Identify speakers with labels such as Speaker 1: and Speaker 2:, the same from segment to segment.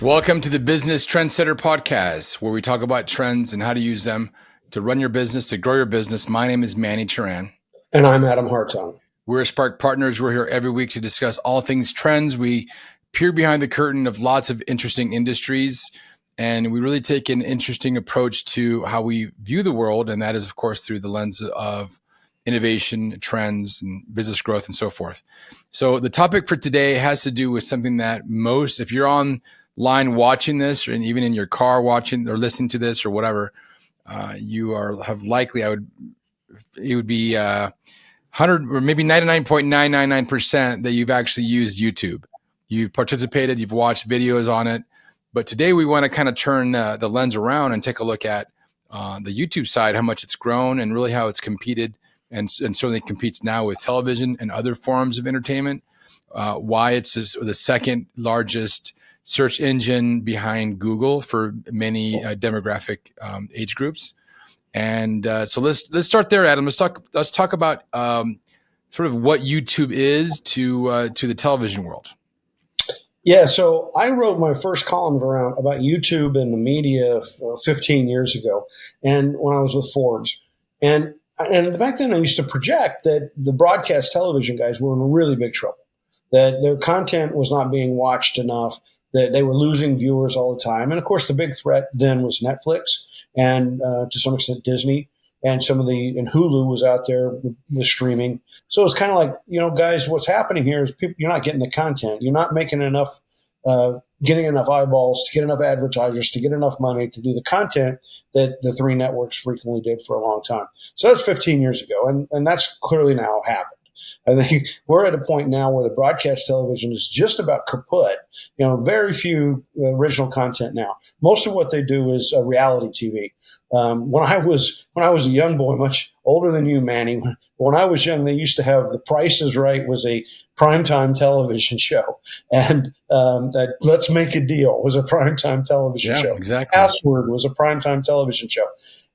Speaker 1: Welcome to the Business Trendsetter Podcast, where we talk about trends and how to use them to run your business, to grow your business. My name is Manny Turan.
Speaker 2: And I'm Adam Hartung.
Speaker 1: We're Spark Partners. We're here every week to discuss all things trends. We peer behind the curtain of lots of interesting industries, and we really take an interesting approach to how we view the world, and that is, of course, through the lens of innovation, trends, and business growth, and so forth. So the topic for today has to do with something that most, if you're online watching this, and even in your car watching or listening to this or whatever, it would be 100 or maybe 99.999% that you've actually used YouTube. You've participated, you've watched videos on it. But today we want to kind of turn the lens around and take a look at the YouTube side, how much it's grown and really how it's competed and certainly competes now with television and other forms of entertainment, why it's the second largest search engine behind Google for many demographic age groups. And so let's start there, Adam. Let's talk about sort of what YouTube is to the television world.
Speaker 2: Yeah, so I wrote my first column about YouTube and the media 15 years ago, and when I was with Forbes, and back then I used to project that the broadcast television guys were in really big trouble, that their content was not being watched enough, that they were losing viewers all the time. And of course, the big threat then was Netflix and to some extent Disney, and and Hulu was out there with streaming. So it's kind of like, guys, what's happening here is you're not getting the content. You're not making enough, getting enough eyeballs to get enough advertisers to get enough money to do the content that the three networks frequently did for a long time. So that's 15 years ago. And that's clearly now happened. I think we're at a point now where the broadcast television is just about kaput. Very few original content now. Most of what they do is reality TV. When I was a young boy, much older than you, Manny, when I was young, they used to have The Price is Right was a primetime television show, and that Let's Make a Deal was a primetime television show.
Speaker 1: Exactly.
Speaker 2: Password was a primetime television show,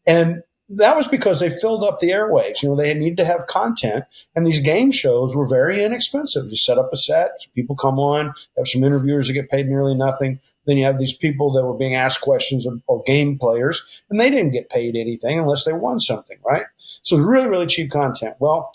Speaker 2: and that was because they filled up the airwaves. They need to have content, and these game shows were very inexpensive. You set up a set, people come on, have some interviewers that get paid nearly nothing. Then you have these people that were being asked questions or game players, and they didn't get paid anything unless they won something, right? So it's really, really cheap content. Well,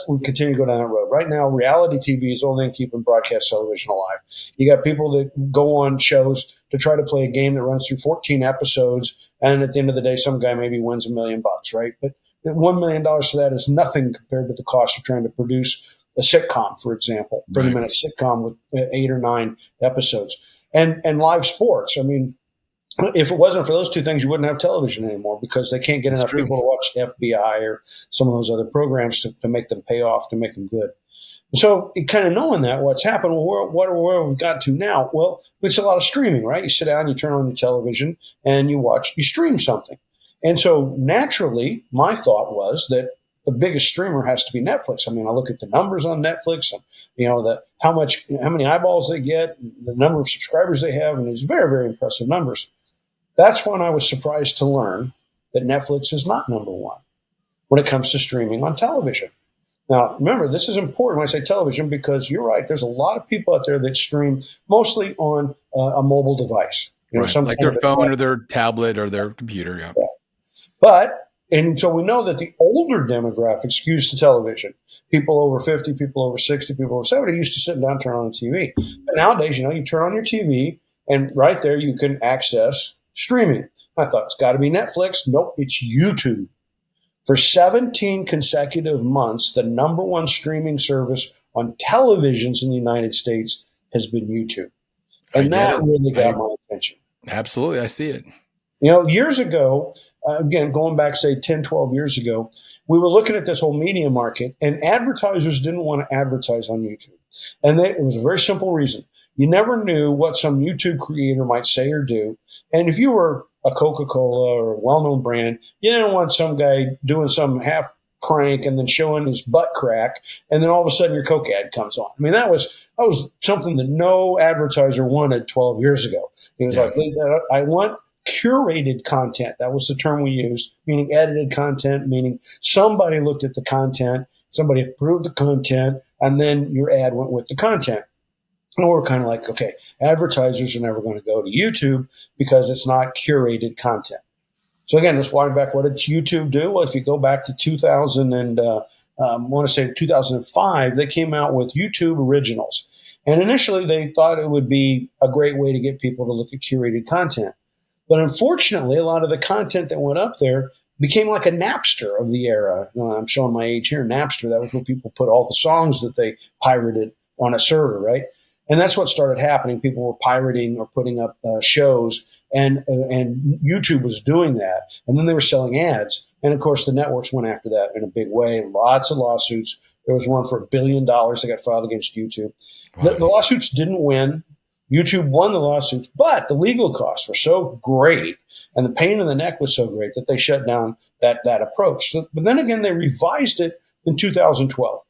Speaker 2: we continue to go down that road. Right now, reality TV is only keeping broadcast television alive. You got people that go on shows to try to play a game that runs through 14 episodes, and at the end of the day, some guy maybe wins $1 million, right? But $1 million for that is nothing compared to the cost of trying to produce a sitcom, for example, 30-minute sitcom with 8 or 9 episodes. And live sports. I mean, if it wasn't for those two things, you wouldn't have television anymore because they can't get enough people to watch the FBI or some of those other programs to make them pay off, to make them good. So kind of knowing that, what's happened, where we've got to now? Well, it's a lot of streaming, right? You sit down, you turn on your television, and you stream something. And so naturally, my thought was that the biggest streamer has to be Netflix. I mean, I look at the numbers on Netflix and, how many eyeballs they get, the number of subscribers they have, and it's very, very impressive numbers. That's when I was surprised to learn that Netflix is not number one when it comes to streaming on television. Now, remember, this is important when I say television because you're right. There's a lot of people out there that stream mostly on a mobile device.
Speaker 1: Right. Like their phone or their tablet or their computer.
Speaker 2: Yeah. And so we know that the older demographic skews to television. People over 50, people over 60, people over 70 used to sit down and turn on the TV. But nowadays, you turn on your TV and right there you can access streaming. I thought it's got to be Netflix. Nope, it's YouTube. For 17 consecutive months, the number one streaming service on televisions in the United States has been YouTube. And that really got my attention.
Speaker 1: Absolutely. I see it.
Speaker 2: Years ago, again, going back, say, 10, 12 years ago, we were looking at this whole media market, and advertisers didn't want to advertise on YouTube. And it was a very simple reason. You never knew what some YouTube creator might say or do. And if you were a Coca-Cola or a well-known brand, you didn't want some guy doing some half prank and then showing his butt crack, and then all of a sudden your Coke ad comes on. I mean, that was something that no advertiser wanted 12 years ago. It was like, I want curated content. That was the term we used, meaning edited content, meaning somebody looked at the content, somebody approved the content, and then your ad went with the content. And we're kind of like, okay, advertisers are never going to go to YouTube because it's not curated content. So again, let's wind back. What did YouTube do? Well, if you go back to 2000 and I want to say 2005, they came out with YouTube Originals. And initially, they thought it would be a great way to get people to look at curated content. But unfortunately, a lot of the content that went up there became like a Napster of the era. I'm showing my age here. Napster, that was where people put all the songs that they pirated on a server, right? And that's what started happening. People were pirating or putting up shows, and YouTube was doing that. And then they were selling ads. And, of course, the networks went after that in a big way. Lots of lawsuits. There was one for $1 billion that got filed against YouTube. Wow. The lawsuits didn't win. YouTube won the lawsuits, but the legal costs were so great and the pain in the neck was so great that they shut down that approach. So, but then again, they revised it in 2012.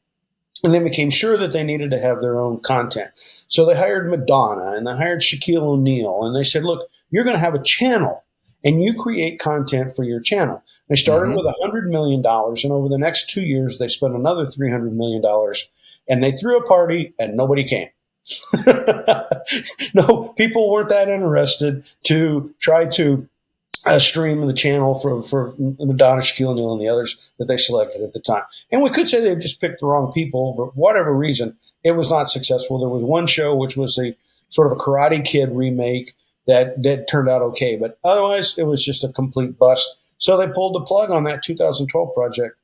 Speaker 2: And they became sure that they needed to have their own content. So they hired Madonna and they hired Shaquille O'Neal. And they said, look, you're going to have a channel and you create content for your channel. They started with $100 million. And over the next 2 years, they spent another $300 million. And they threw a party and nobody came. No, people weren't that interested to try to stream the channel for Madonna, Shaquille O'Neal, and the others that they selected at the time. And we could say they just picked the wrong people. For whatever reason, it was not successful. There was one show, which was a sort of a Karate Kid remake that turned out okay. But otherwise, it was just a complete bust. So they pulled the plug on that 2012 project.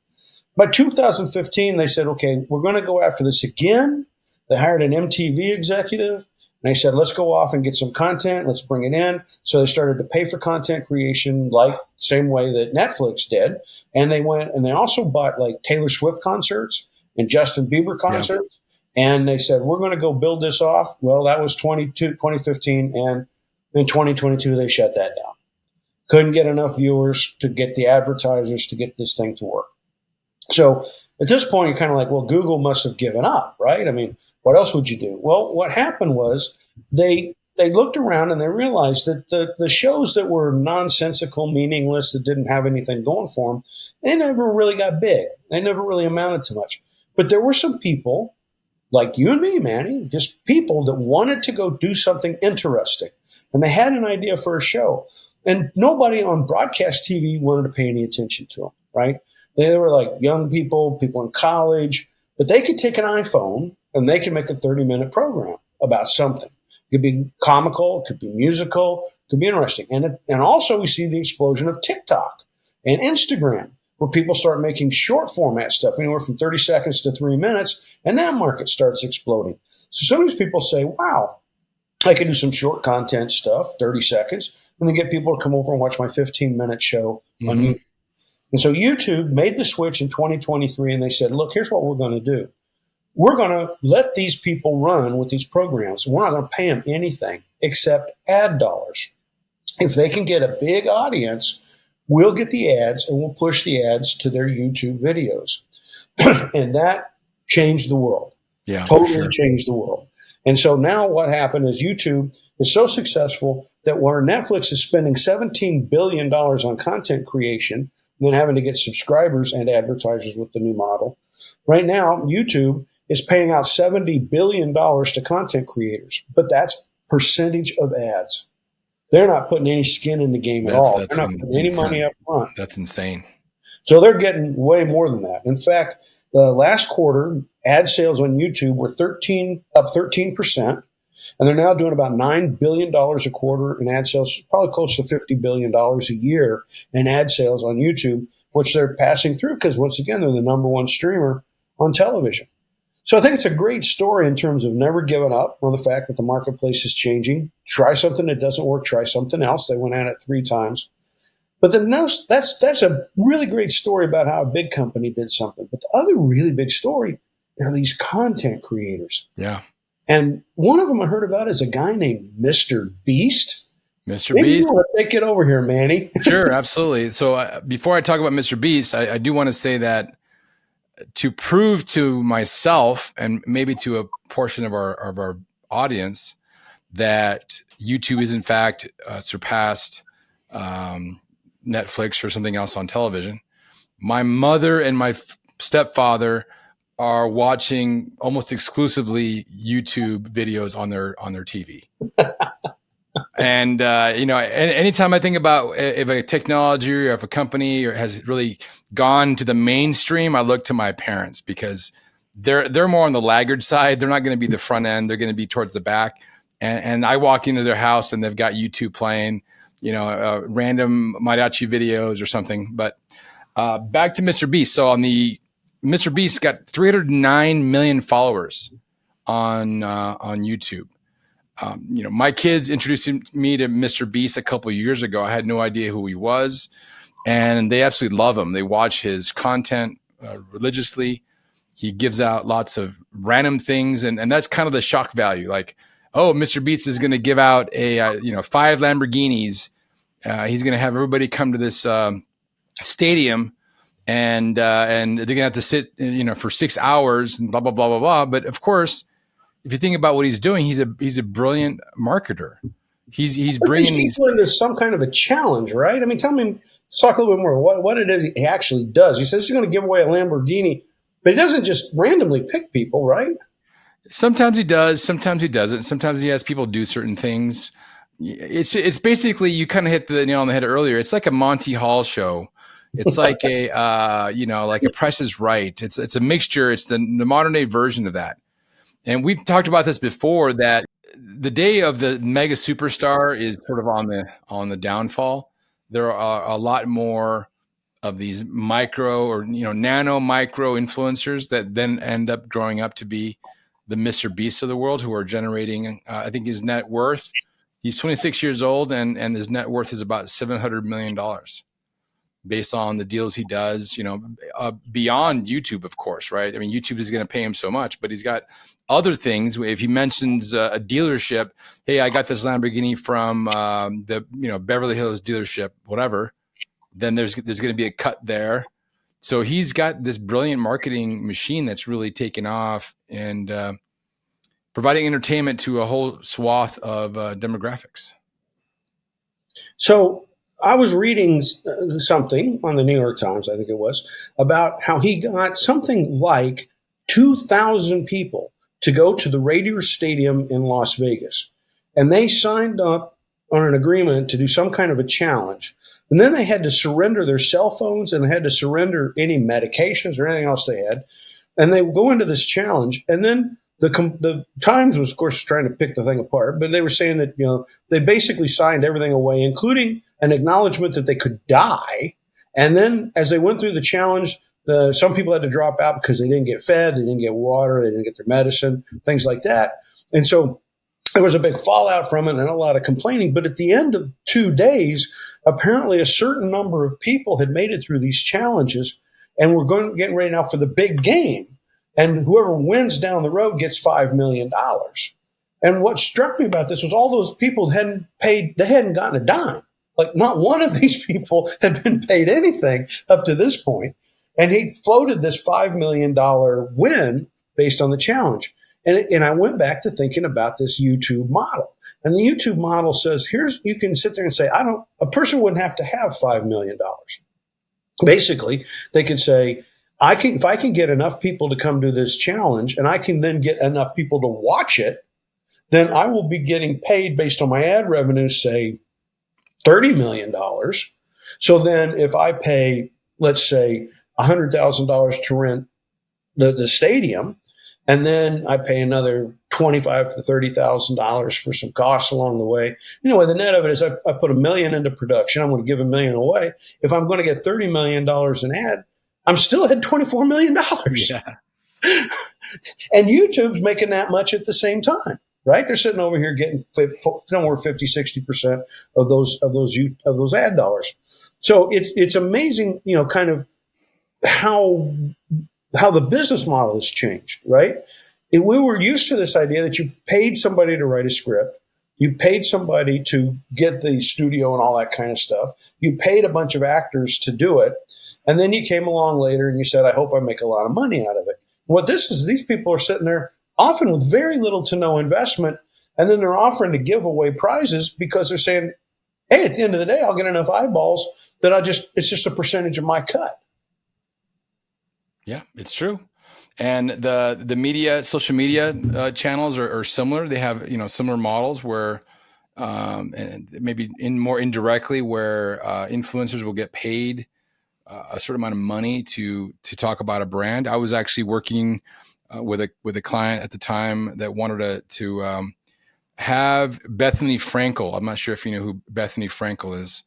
Speaker 2: By 2015, they said, okay, we're going to go after this again. They hired an MTV executive. And they said, let's go off and get some content. Let's bring it in. So they started to pay for content creation like same way that Netflix did. And they went and they also bought like Taylor Swift concerts and Justin Bieber concerts. Yeah. And they said, we're going to go build this off. Well, that was 2015. And in 2022, they shut that down. Couldn't get enough viewers to get the advertisers to get this thing to work. So at this point, you're kind of like, well, Google must have given up, right? I mean, what else would you do? Well, what happened was they looked around and they realized that the shows that were nonsensical, meaningless, that didn't have anything going for them, they never really got big. They never really amounted to much. But there were some people like you and me, Manny, just people that wanted to go do something interesting. And they had an idea for a show. And nobody on broadcast TV wanted to pay any attention to them, right? They were like young people in college, but they could take an iPhone and they can make a 30-minute program about something. It could be comical, it could be musical, it could be interesting. And also we see the explosion of TikTok and Instagram, where people start making short format stuff, anywhere from 30 seconds to 3 minutes, and that market starts exploding. So some of these people say, wow, I can do some short content stuff, 30 seconds, and then get people to come over and watch my 15-minute show on YouTube. And so YouTube made the switch in 2023, and they said, look, here's what we're going to do. We're going to let these people run with these programs. We're not going to pay them anything except ad dollars. If they can get a big audience, we'll get the ads and we'll push the ads to their YouTube videos. And that changed the world. Yeah, totally changed the world. And so now what happened is YouTube is so successful that where Netflix is spending $17 billion on content creation, then having to get subscribers and advertisers with the new model, right now YouTube is paying out $70 billion to content creators, but that's percentage of ads. They're not putting any skin in the game at all. They're not putting any money up front.
Speaker 1: That's insane.
Speaker 2: So they're getting way more than that. In fact, the last quarter, ad sales on YouTube were up 13%, and they're now doing about $9 billion a quarter in ad sales, probably close to $50 billion a year in ad sales on YouTube, which they're passing through because, once again, they're the number one streamer on television. So I think it's a great story in terms of never giving up on the fact that the marketplace is changing. Try something that doesn't work, try something else. They went at it 3 times. But then that's a really great story about how a big company did something. But the other really big story are these content creators.
Speaker 1: Yeah.
Speaker 2: And one of them I heard about is a guy named Mr. Beast.
Speaker 1: Mr. Beast.
Speaker 2: Take it over here, Manny.
Speaker 1: Sure, absolutely. So before I talk about Mr. Beast, I do want to say that to prove to myself and maybe to a portion of our audience that YouTube is in fact surpassed Netflix or something else on television. My mother and my stepfather are watching almost exclusively YouTube videos on their TV. And anytime I think about if a technology or if a company has really gone to the mainstream, I look to my parents, because they're more on the laggard side. They're not going to be the front end. They're going to be towards the back. And I walk into their house and they've got YouTube playing, random mariachi videos or something. But back to Mr. Beast. So Mr. Beast got 309 million followers on YouTube. My kids introduced me to Mr. Beast a couple of years ago. I had no idea who he was, and they absolutely love him. They watch his content religiously. He gives out lots of random things, and that's kind of the shock value. Like, oh, Mr. Beast is going to give out 5 Lamborghinis. He's going to have everybody come to this stadium, and they're going to have to sit, for 6 hours and blah blah blah blah blah. But of course, if you think about what he's doing, he's a brilliant marketer. He's bringing these
Speaker 2: into some kind of a challenge, right? I mean, let's talk a little bit more what it is he actually does. He says he's going to give away a Lamborghini, but he doesn't just randomly pick people, right?
Speaker 1: Sometimes he does, sometimes he doesn't. Sometimes he has people do certain things. It's basically, you kind of hit the nail on the head earlier. It's like a Monty Hall show. It's like a like a Price is Right. It's a mixture. It's the modern day version of that. And we've talked about this before, that the day of the mega superstar is sort of on the downfall. There are a lot more of these micro or nano micro influencers that then end up growing up to be the Mr. Beasts of the world, who are generating, I think his net worth, he's 26 years old, and his net worth is about $700 million. Based on the deals he does, beyond YouTube, of course, right? I mean, YouTube is going to pay him so much, but he's got other things. If he mentions a dealership, hey, I got this Lamborghini from the Beverly Hills dealership, whatever, then there's going to be a cut there. So he's got this brilliant marketing machine that's really taken off and providing entertainment to a whole swath of demographics.
Speaker 2: So I was reading something on the New York Times, I think it was, about how he got something like 2,000 people to go to the Raiders Stadium in Las Vegas. And they signed up on an agreement to do some kind of a challenge. And then they had to surrender their cell phones, and they had to surrender any medications or anything else they had. And they would go into this challenge. And then the Times was, of course, trying to pick the thing apart. But they were saying that, they basically signed everything away, including an acknowledgement that they could die. And then as they went through the challenge, some people had to drop out because they didn't get fed, they didn't get water, they didn't get their medicine, things like that. And so there was a big fallout from it and a lot of complaining. But at the end of 2 days, apparently a certain number of people had made it through these challenges and were getting ready now for the big game. And whoever wins down the road gets $5 million. And what struck me about this was all those people hadn't gotten a dime. Like, not one of these people had been paid anything up to this point. And he floated this $5 million win based on the challenge. And I went back to thinking about this YouTube model. And the YouTube model says, you can sit there and say, a person wouldn't have to have $5 million. Basically, they could say, if I can get enough people to come to this challenge, and I can then get enough people to watch it, then I will be getting paid based on my ad revenue, say, $30 million. So then if I pay, let's say, $100,000 to rent the stadium, and then I pay another $25,000 to $30,000 for some costs along the way. The net of it is I put $1 million into production. I'm going to give $1 million away. If I'm going to get $30 million in ad, I'm still at $24 million.
Speaker 1: Yeah.
Speaker 2: And YouTube's making that much at the same time, right? They're sitting over here getting somewhere 50, 60% of those ad dollars. So it's amazing, kind of how the business model has changed, right? We were used to this idea that you paid somebody to write a script. You paid somebody to get the studio and all that kind of stuff. You paid a bunch of actors to do it. And then you came along later and you said, I hope I make a lot of money out of it. What this is, these people are sitting there often with very little to no investment. And then they're offering to give away prizes because they're saying, hey, at the end of the day, I'll get enough eyeballs that it's just a percentage of my cut.
Speaker 1: Yeah, it's true. And the media, social media channels are similar. They have similar models where and maybe more indirectly where influencers will get paid a certain amount of money to talk about a brand. I was actually working with a client at the time that wanted to have Bethany Frankel. I'm not sure if you know who Bethany Frankel is.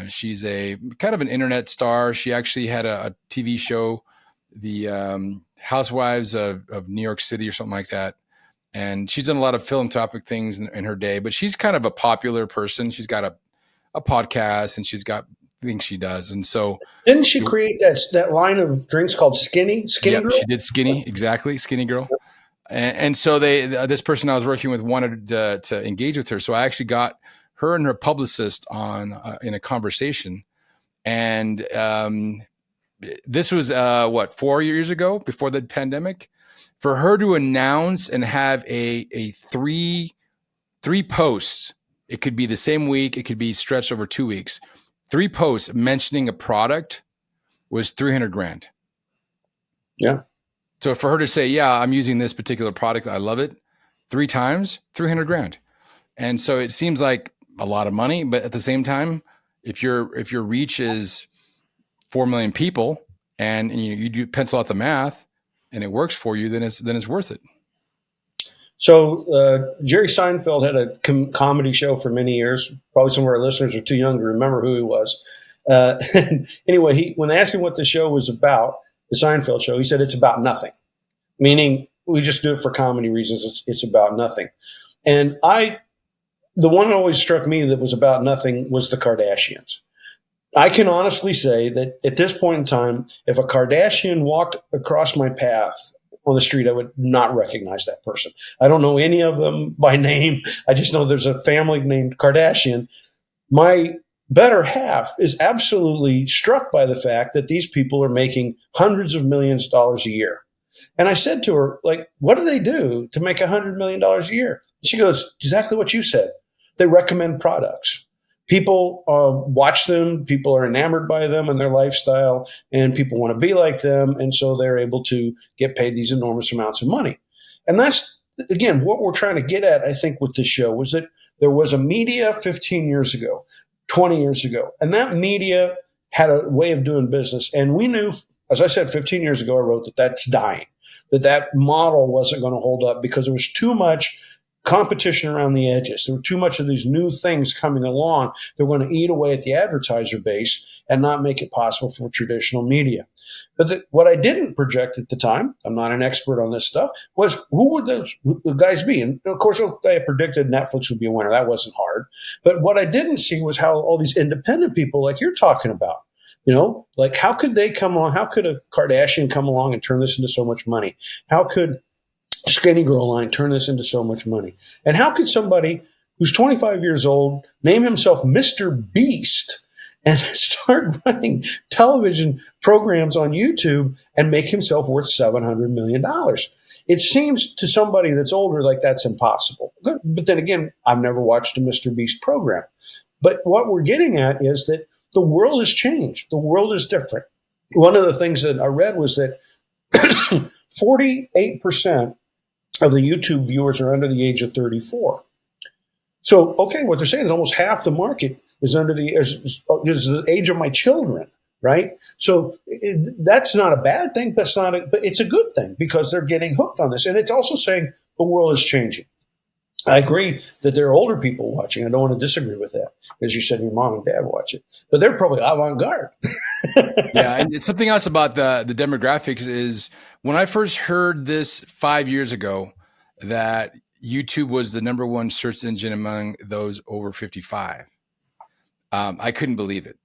Speaker 1: She's a kind of an internet star. She actually had a TV show, the Housewives of New York City or something like that. And she's done a lot of philanthropic things in her day, but she's kind of a popular person. She's got a podcast and she's got things she does. And so
Speaker 2: Didn't she create that line of drinks called Skinny Girl?
Speaker 1: she did Skinny, exactly, Skinny Girl. And so this person I was working with wanted to engage with her. So I actually got her and her publicist on in a conversation. And this was 4 years ago, before the pandemic, for her to announce and have a three posts. It could be the same week. It could be stretched over 2 weeks. 3 posts mentioning a product was 300 grand.
Speaker 2: Yeah.
Speaker 1: So for her to say, yeah, I'm using this particular product, I love it, 3 times, 300 grand. And so it seems like a lot of money, but at the same time, if your reach is 4 million people and you do pencil out the math and it works for you, then it's worth it.
Speaker 2: So Jerry Seinfeld had a comedy show for many years. Probably some of our listeners are too young to remember who he was. Anyway, when they asked him what the show was about, the Seinfeld show, he said it's about nothing, meaning we just do it for comedy reasons. It's about nothing. And the one that always struck me that was about nothing was the Kardashians. I can honestly say that at this point in time, if a Kardashian walked across my path on the street, I would not recognize that person. I don't know any of them by name. I just know there's a family named Kardashian. My better half is absolutely struck by the fact that these people are making hundreds of millions of dollars a year. And I said to her, like, what do they do to make $100 million a year? She goes, exactly what you said. They recommend products. People watch them. People are enamored by them and their lifestyle, and people want to be like them. And so they're able to get paid these enormous amounts of money. And that's, again, what we're trying to get at, I think, with this show was that there was a media 15 years ago, 20 years ago, and that media had a way of doing business. And we knew, as I said, 15 years ago, I wrote that that's dying, that model wasn't going to hold up because there was too much competition around the edges. There were too much of these new things coming along. They're going to eat away at the advertiser base and not make it possible for traditional media. But what I didn't project at the time, I'm not an expert on this stuff, was who would those guys be? And of course, I predicted Netflix would be a winner. That wasn't hard. But what I didn't see was how all these independent people, like you're talking about, like how could they come along? How could a Kardashian come along and turn this into so much money? How could Skinny Girl line turn this into so much money? And how could somebody who's 25 years old name himself Mr. Beast and start running television programs on YouTube and make himself worth $700 million? It seems to somebody that's older like that's impossible. But then again, I've never watched a Mr. Beast program. But what we're getting at is that the world has changed. The world is different. One of the things that I read was that 48% of the YouTube viewers are under the age of 34. So, okay, what they're saying is almost half the market is is the age of my children, right? So that's not a bad thing. But it's a good thing because they're getting hooked on this. And it's also saying the world is changing. I agree that there are older people watching. I don't want to disagree with that. As you said, your mom and dad watch it. But they're probably avant-garde.
Speaker 1: Yeah, and it's something else about the demographics is when I first heard this 5 years ago that YouTube was the number one search engine among those over 55, I couldn't believe it.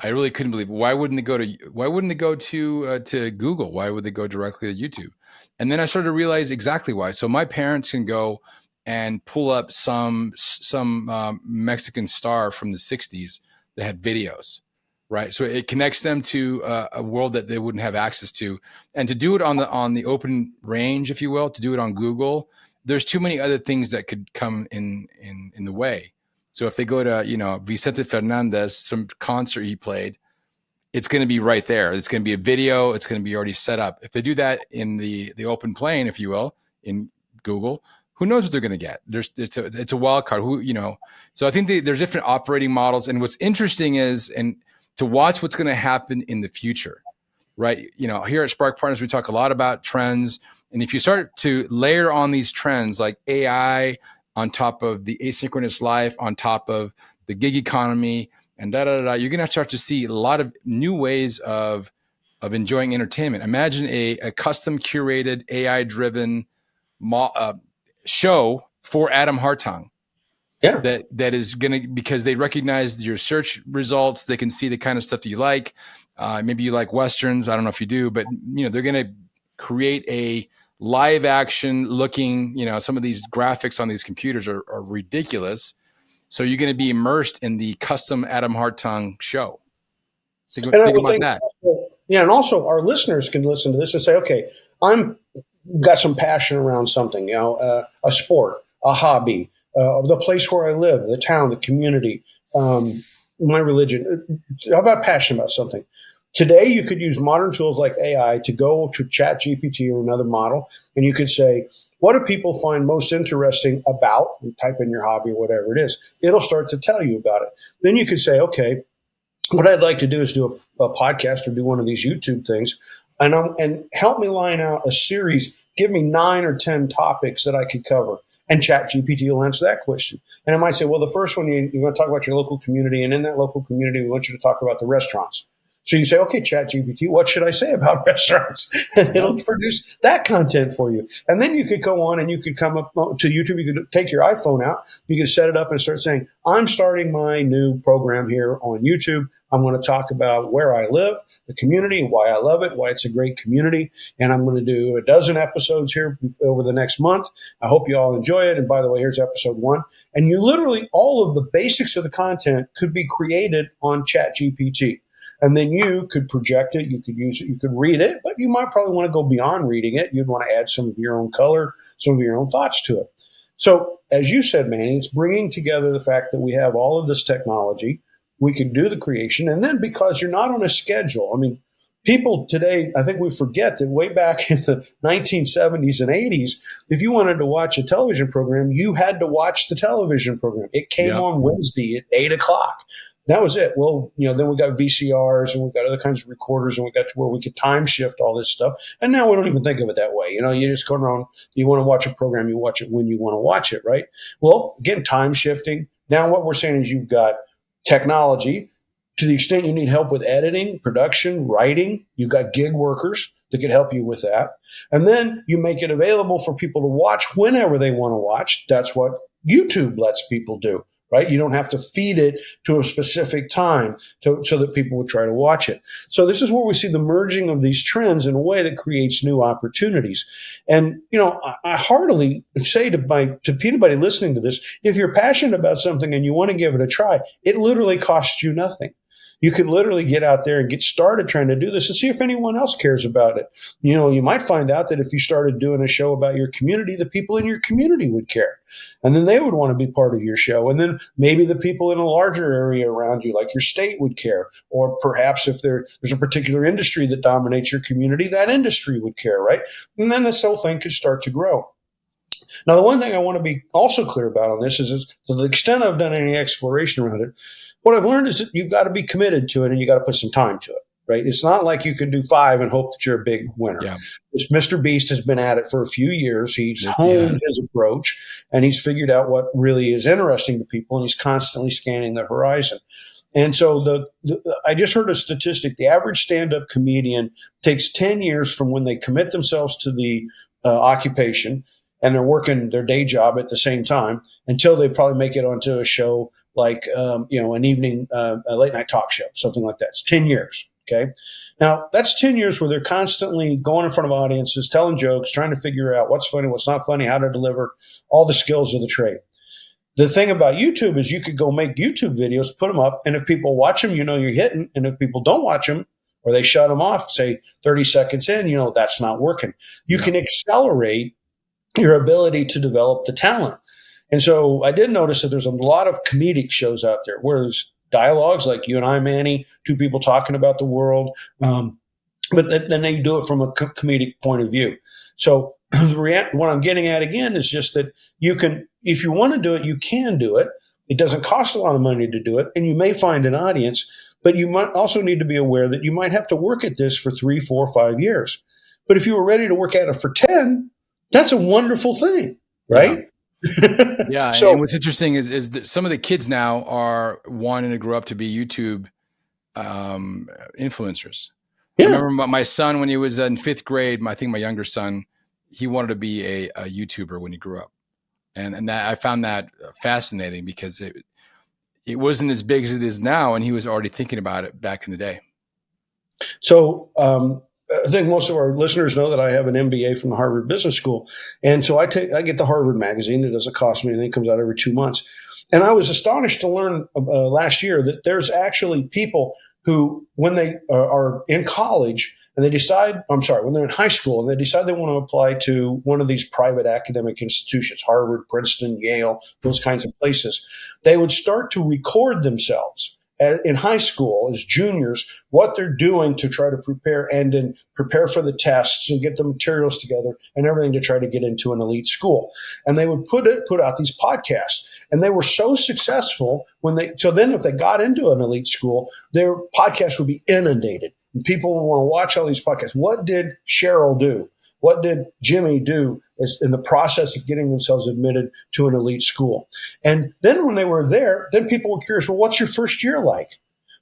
Speaker 1: I really couldn't believe it. Why wouldn't they go to Google? Why would they go directly to YouTube? And then I started to realize exactly why. So my parents can go and pull up some Mexican star from the 60s that had videos, right? So it connects them to a world that they wouldn't have access to. And to do it on the open range, if you will, to do it on Google, there's too many other things that could come in the way. So if they go to, Vicente Fernandez, some concert he played, it's going to be right there. It's going to be a video. It's going to be already set up. If they do that in the open plane, if you will, in Google, who knows what they're going to get? It's a wild card. So I think there's different operating models. And what's interesting is, and to watch what's going to happen in the future, right? Here at Spark Partners, we talk a lot about trends. And if you start to layer on these trends like AI on top of the asynchronous life, on top of the gig economy, and you're going to start to see a lot of new ways of enjoying entertainment. Imagine a custom curated AI-driven show for Adam Hartung.
Speaker 2: Yeah.
Speaker 1: That is going to, because they recognize your search results, they can see the kind of stuff that you like. Maybe you like Westerns. I don't know if you do, but they're going to create a live action looking, some of these graphics on these computers are ridiculous. So you're going to be immersed in the custom Adam Hartung show. Think about that.
Speaker 2: Yeah, and also our listeners can listen to this and say, okay, I'm got some passion around something, a sport, a hobby, the place where I live, the town, the community, my religion. How about passion about something? Today, you could use modern tools like AI to go to ChatGPT or another model, and you could say, what do people find most interesting about, and type in your hobby or whatever it is. It'll start to tell you about it. Then you could say, okay, what I'd like to do is do a podcast or do one of these YouTube things, and help me line out a series. Give me 9 or 10 topics that I could cover. And ChatGPT will answer that question. And it might say, well, the first one, you're going to talk about your local community. And in that local community, we want you to talk about the restaurants. So you say, okay, ChatGPT, what should I say about restaurants? And it'll produce that content for you. And then you could go on and you could come up to YouTube. You could take your iPhone out. You could set it up and start saying, I'm starting my new program here on YouTube. I'm going to talk about where I live, the community, why I love it, why it's a great community. And I'm going to do a dozen episodes here over the next month. I hope you all enjoy it. And by the way, here's episode 1. And you literally, all of the basics of the content could be created on ChatGPT. And then you could project it, you could use it, you could read it, but you might probably want to go beyond reading it. You'd want to add some of your own color, some of your own thoughts to it. So as you said, Manny, it's bringing together the fact that we have all of this technology. We can do the creation. And then because you're not on a schedule, I mean, people today, I think we forget that way back in the 1970s and 80s, if you wanted to watch a television program, you had to watch the television program. It came on Wednesday at 8 o'clock. That was it. Well, then we got VCRs and we got other kinds of recorders and we got to where we could time shift all this stuff. And now we don't even think of it that way. You just go around, you want to watch a program, you watch it when you want to watch it, right? Well, again, time shifting. Now what we're saying is you've got technology. To the extent you need help with editing, production, writing, you've got gig workers that could help you with that. And then you make it available for people to watch whenever they want to watch. That's what YouTube lets people do. Right? You don't have to feed it to a specific time so that people would try to watch it. So this is where we see the merging of these trends in a way that creates new opportunities. And, I heartily say to anybody listening to this, if you're passionate about something and you want to give it a try, it literally costs you nothing. You could literally get out there and get started trying to do this and see if anyone else cares about it. You might find out that if you started doing a show about your community, the people in your community would care. And then they would want to be part of your show. And then maybe the people in a larger area around you, like your state, would care. Or perhaps if there's a particular industry that dominates your community, that industry would care, right? And then this whole thing could start to grow. Now, the one thing I want to be also clear about on this is to the extent I've done any exploration around it, what I've learned is that you've got to be committed to it and you got to put some time to it, right? It's not like you can do 5 and hope that you're a big winner. Yeah. Mr. Beast has been at it for a few years. He's honed his approach and he's figured out what really is interesting to people and he's constantly scanning the horizon. And so I just heard a statistic. The average stand-up comedian takes 10 years from when they commit themselves to the occupation and they're working their day job at the same time until they probably make it onto a show like, an evening, a late night talk show, something like that. It's 10 years. Okay. Now that's 10 years where they're constantly going in front of audiences, telling jokes, trying to figure out what's funny, what's not funny, how to deliver all the skills of the trade. The thing about YouTube is you could go make YouTube videos, put them up. And if people watch them, you're hitting. And if people don't watch them or they shut them off, say 30 seconds in, that's not working. You can accelerate your ability to develop the talent. And so I did notice that there's a lot of comedic shows out there, whereas dialogues like you and I, Manny, two people talking about the world. But then they do it from a comedic point of view. So what I'm getting at again is just that you can, if you want to do it, you can do it. It doesn't cost a lot of money to do it, and you may find an audience, but you might also need to be aware that you might have to work at this for 3, 4, 5 years. But if you were ready to work at it for 10, that's a wonderful thing, right?
Speaker 1: Yeah.
Speaker 2: So,
Speaker 1: and what's interesting is that some of the kids now are wanting to grow up to be YouTube influencers. Yeah. I remember my son, when he was in 5th grade, I think my younger son, he wanted to be a YouTuber when he grew up. And that I found that fascinating because it wasn't as big as it is now, and he was already thinking about it back in the day.
Speaker 2: So I think most of our listeners know that I have an MBA from the Harvard Business School. And so I get the Harvard magazine. It doesn't cost me anything. It comes out every 2 months. And I was astonished to learn last year that there's actually people who, when they are in college and they decide, when they're in high school and they decide they want to apply to one of these private academic institutions, Harvard, Princeton, Yale, those kinds of places, they would start to record themselves in high school as juniors, what they're doing to try to prepare and then prepare for the tests and get the materials together and everything to try to get into an elite school. And they would put out these podcasts. And they were so successful so then if they got into an elite school, their podcast would be inundated. And people would want to watch all these podcasts. What did Cheryl do? What did Jimmy do in the process of getting themselves admitted to an elite school? And then when they were there, then people were curious, well, what's your first year like?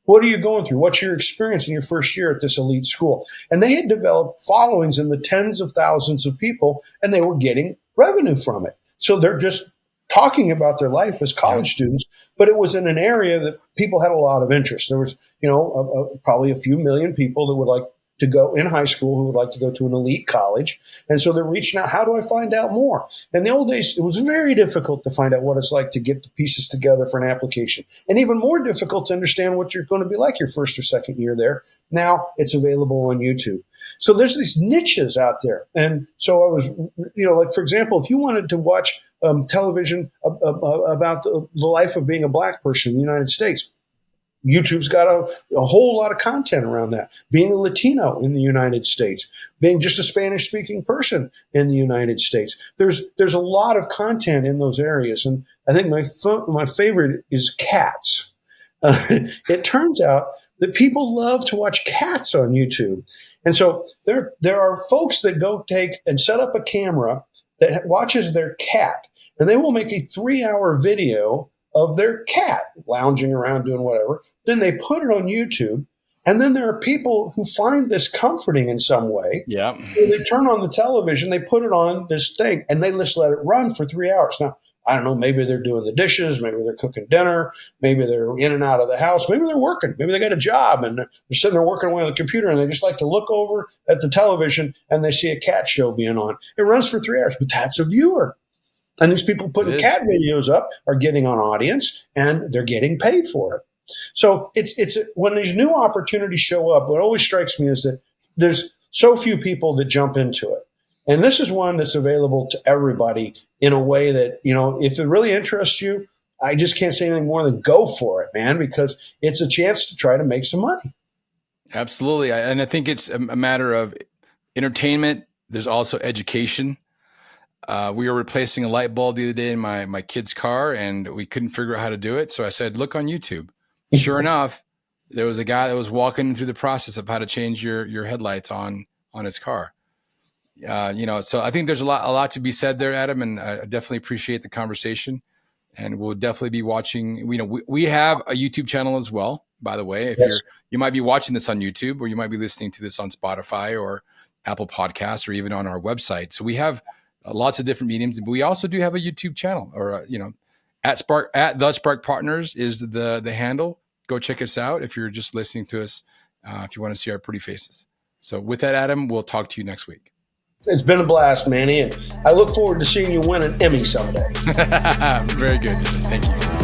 Speaker 2: What are you going through? What's your experience in your first year at this elite school? And they had developed followings in the tens of thousands of people, and they were getting revenue from it. So they're just talking about their life as college students, but it was in an area that people had a lot of interest. There was, probably a few million people that would like to go in high school who would like to go to an elite college. And so they're reaching out, how do I find out more? In the old days, it was very difficult to find out what it's like to get the pieces together for an application, and even more difficult to understand what you're going to be like your first or second year there. Now it's available on YouTube. So there's these niches out there. And so I was, like, for example, if you wanted to watch television about the life of being a black person in the United States, YouTube's got a whole lot of content around that. Being a Latino in the United States, being just a Spanish-speaking person in the United States. There's a lot of content in those areas. And I think my favorite is cats. It turns out that people love to watch cats on YouTube. And so there are folks that go take and set up a camera that watches their cat, and they will make a 3-hour video of their cat lounging around doing whatever. Then they put it on YouTube, and then there are people who find this comforting in some way. Yeah. So they turn on the television, they put it on this thing, and they just let it run for 3 hours. Now, I don't know, maybe they're doing the dishes, maybe they're cooking dinner, maybe they're in and out of the house, maybe they're working, maybe they got a job and they're sitting there working away on the computer, and they just like to look over at the television and they see a cat show being on. It runs for 3 hours, but that's a viewer. And these people putting cat videos up are getting an audience, and they're getting paid for it. So it's when these new opportunities show up, what always strikes me is that there's so few people that jump into it. And this is one that's available to everybody in a way that, if it really interests you, I just can't say anything more than go for it, man, because it's a chance to try to make some money.
Speaker 1: Absolutely. And I think it's a matter of entertainment. There's also education. We were replacing a light bulb the other day in my kid's car, and we couldn't figure out how to do it. So I said, look on YouTube. Sure enough, there was a guy that was walking through the process of how to change your headlights on his car. So I think there's a lot to be said there, Adam, and I definitely appreciate the conversation. And we'll definitely be watching. We have a YouTube channel as well, by the way. If you might be watching this on YouTube, or you might be listening to this on Spotify or Apple Podcasts, or even on our website. So we have lots of different mediums, but we also do have a YouTube channel, or at the Spark Partners is the handle. Go check us out if you're just listening to us. If you want to see our pretty faces. So with that, Adam, we'll talk to you next week.
Speaker 2: It's been a blast, Manny, and I look forward to seeing you win an Emmy someday.
Speaker 1: Very good. Thank you.